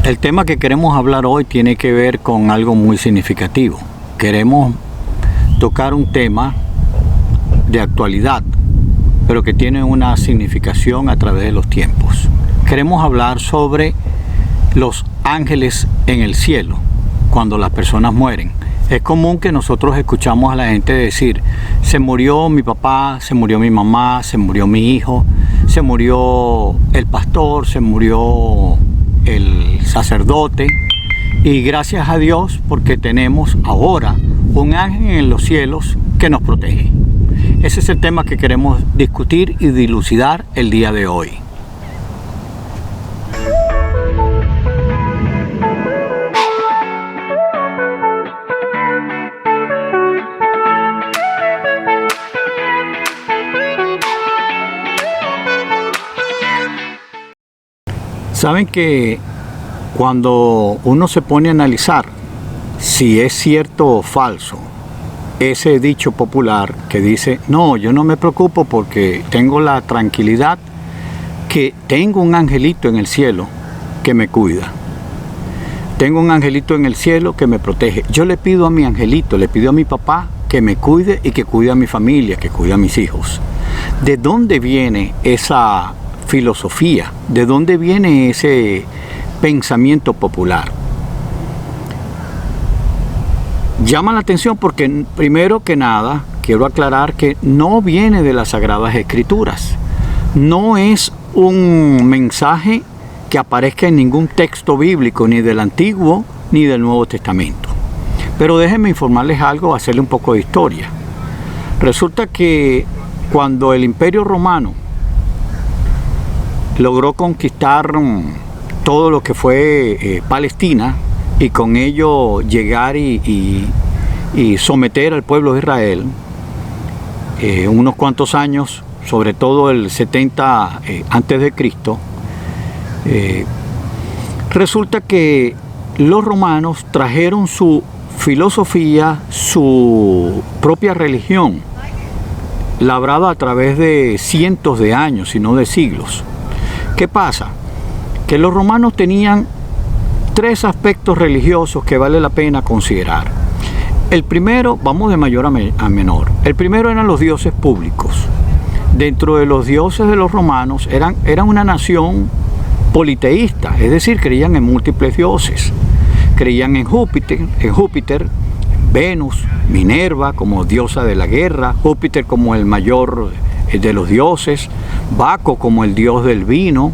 El tema que queremos hablar hoy tiene que ver con algo muy significativo. Queremos tocar un tema de actualidad, pero que tiene una significación a través de los tiempos. Queremos hablar sobre los ángeles en el cielo, cuando las personas mueren. Es común que nosotros escuchamos a la gente decir: se murió mi papá, se murió mi mamá, se murió mi hijo, se murió el pastor, se murió el sacerdote, y gracias a Dios porque tenemos ahora un ángel en los cielos que nos protege. Ese es el tema que queremos discutir y dilucidar el día de hoy. Saben que cuando uno se pone a analizar si es cierto o falso ese dicho popular que dice: no, yo no me preocupo porque tengo la tranquilidad que tengo un angelito en el cielo que me cuida. Tengo un angelito en el cielo que me protege. Yo le pido a mi angelito, le pido a mi papá que me cuide y que cuide a mi familia, que cuide a mis hijos. ¿De dónde viene esa filosofía? ¿De dónde viene ese pensamiento popular? Llama la atención porque, primero que nada, quiero aclarar que no viene de las Sagradas Escrituras. No es un mensaje que aparezca en ningún texto bíblico, ni del Antiguo ni del Nuevo Testamento. Pero déjenme informarles algo, hacerle un poco de historia. Resulta que cuando el Imperio Romano logró conquistar todo lo que fue Palestina y con ello llegar y someter al pueblo de Israel, unos cuantos años, sobre todo el 70 antes de Cristo, resulta que los romanos trajeron su filosofía, su propia religión, labrada a través de cientos de años, si no de siglos. ¿Qué pasa? Que los romanos tenían tres aspectos religiosos que vale la pena considerar. El primero, vamos de mayor a menor. El primero eran los dioses públicos. Dentro de los dioses de los romanos eran una nación politeísta, es decir, creían en múltiples dioses. Creían en Júpiter, Venus, Minerva como diosa de la guerra, Júpiter como el mayor de los dioses, Baco como el dios del vino,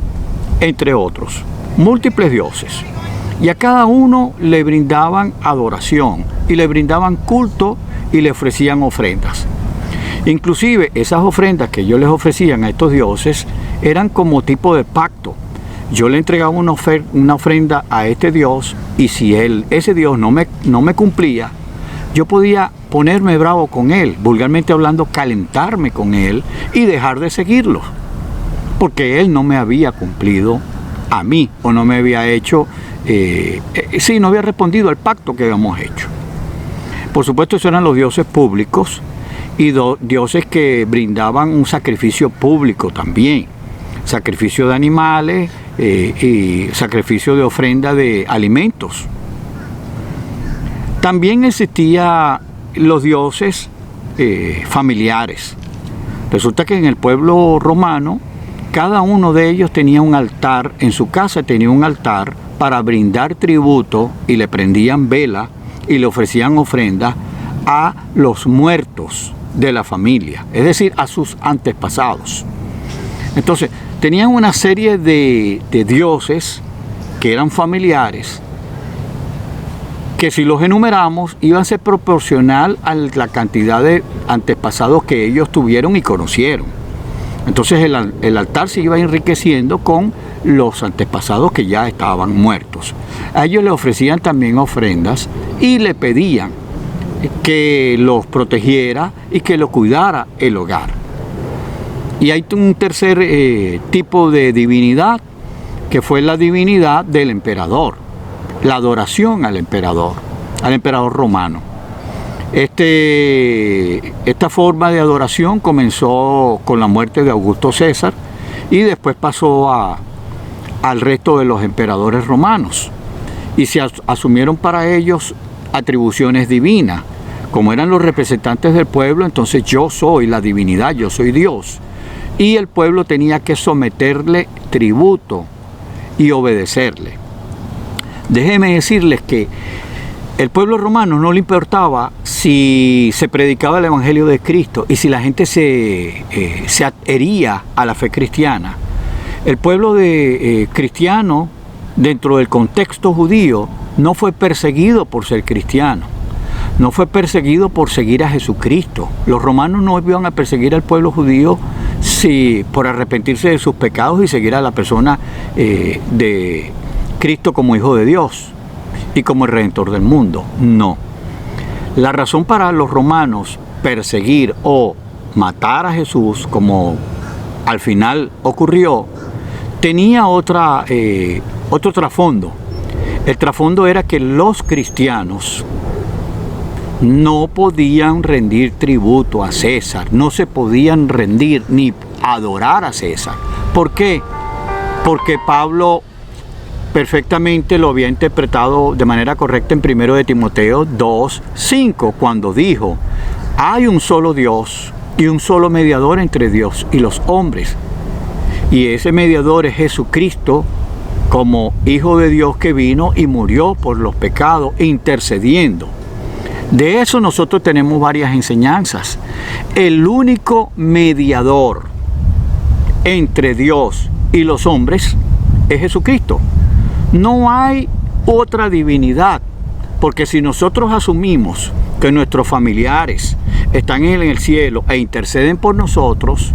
entre otros. Múltiples dioses. Y a cada uno le brindaban adoración y le brindaban culto y le ofrecían ofrendas. Inclusive esas ofrendas que ellos les ofrecían a estos dioses eran como tipo de pacto. Yo le entregaba una ofrenda a este dios, y si ese dios no me cumplía, yo podía ponerme bravo con él, vulgarmente hablando, calentarme con él y dejar de seguirlo, porque él no me había cumplido a mí, o no me había hecho, no había respondido al pacto que habíamos hecho. Por supuesto, esos eran los dioses públicos y dioses que brindaban un sacrificio público también, sacrificio de animales y sacrificio de ofrenda de alimentos. También existían los dioses familiares. Resulta que en el pueblo romano, cada uno de ellos tenía un altar, en su casa tenía un altar para brindar tributo, y le prendían vela y le ofrecían ofrendas a los muertos de la familia, es decir, a sus antepasados. Entonces, tenían una serie de dioses que eran familiares, que si los enumeramos iban a ser proporcional a la cantidad de antepasados que ellos tuvieron y conocieron. Entonces el altar se iba enriqueciendo con los antepasados que ya estaban muertos. A ellos le ofrecían también ofrendas y le pedían que los protegiera y que lo cuidara el hogar. Y hay un tercer tipo de divinidad, que fue la divinidad del emperador, la adoración al emperador romano. Esta forma de adoración comenzó con la muerte de Augusto César y después pasó al resto de los emperadores romanos. y se asumieron para ellos atribuciones divinas. Como eran los representantes del pueblo, entonces yo soy la divinidad, yo soy Dios. Y el pueblo tenía que someterle tributo y obedecerle. Déjenme decirles que el pueblo romano no le importaba si se predicaba el Evangelio de Cristo y si la gente se adhería a la fe cristiana. El pueblo cristiano, dentro del contexto judío, no fue perseguido por ser cristiano. No fue perseguido por seguir a Jesucristo. Los romanos no iban a perseguir al pueblo judío por arrepentirse de sus pecados y seguir a la persona de Cristo como Hijo de Dios y como el Redentor del mundo. No. La razón para los romanos perseguir o matar a Jesús, como al final ocurrió, tenía otro trasfondo. El trasfondo era que los cristianos no podían rendir tributo a César, no se podían rendir ni adorar a César. ¿Por qué? Porque Pablo perfectamente lo había interpretado de manera correcta en 1 de Timoteo 2:5, cuando dijo: hay un solo Dios y un solo mediador entre Dios y los hombres, y ese mediador es Jesucristo, como Hijo de Dios, que vino y murió por los pecados, intercediendo. De eso nosotros tenemos varias enseñanzas. El único mediador entre Dios y los hombres es Jesucristo. No hay otra divinidad, porque si nosotros asumimos que nuestros familiares están en el cielo e interceden por nosotros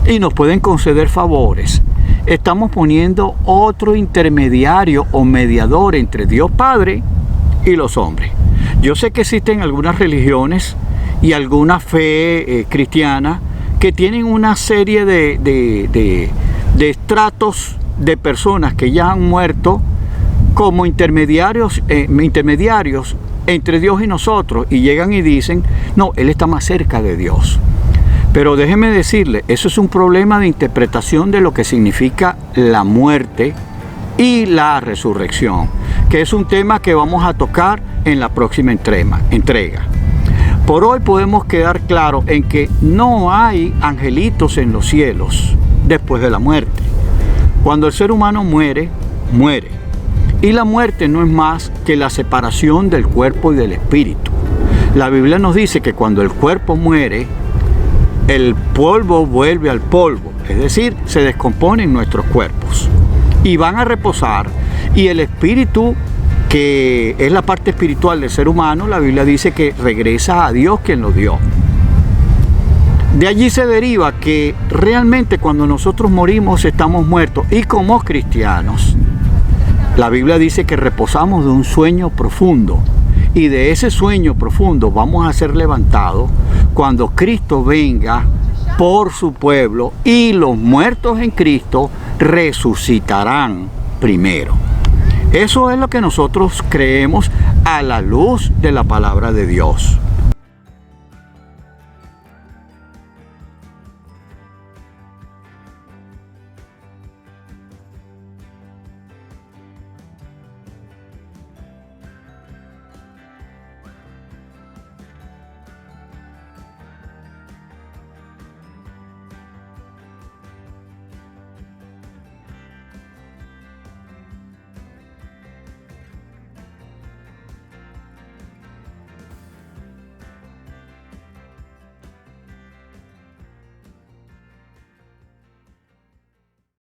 y nos pueden conceder favores, estamos poniendo otro intermediario o mediador entre Dios Padre y los hombres. Yo sé que existen algunas religiones y alguna fe cristiana que tienen una serie de estratos de personas que ya han muerto como intermediarios entre Dios y nosotros, y llegan y dicen: no, Él está más cerca de Dios. Pero déjeme decirle, eso es un problema de interpretación de lo que significa la muerte y la resurrección, que es un tema que vamos a tocar en la próxima entrega. Por hoy podemos quedar claro en que no hay angelitos en los cielos después de la muerte. Cuando el ser humano muere, muere. Y la muerte no es más que la separación del cuerpo y del espíritu. La Biblia nos dice que cuando el cuerpo muere, el polvo vuelve al polvo, es decir, se descomponen nuestros cuerpos y van a reposar, y el espíritu, que es la parte espiritual del ser humano, la Biblia dice que regresa a Dios quien lo dio. De allí se deriva que realmente cuando nosotros morimos estamos muertos, y como cristianos la Biblia dice que reposamos de un sueño profundo, y de ese sueño profundo vamos a ser levantados cuando Cristo venga por su pueblo, y los muertos en Cristo resucitarán primero. Eso es lo que nosotros creemos a la luz de la palabra de Dios.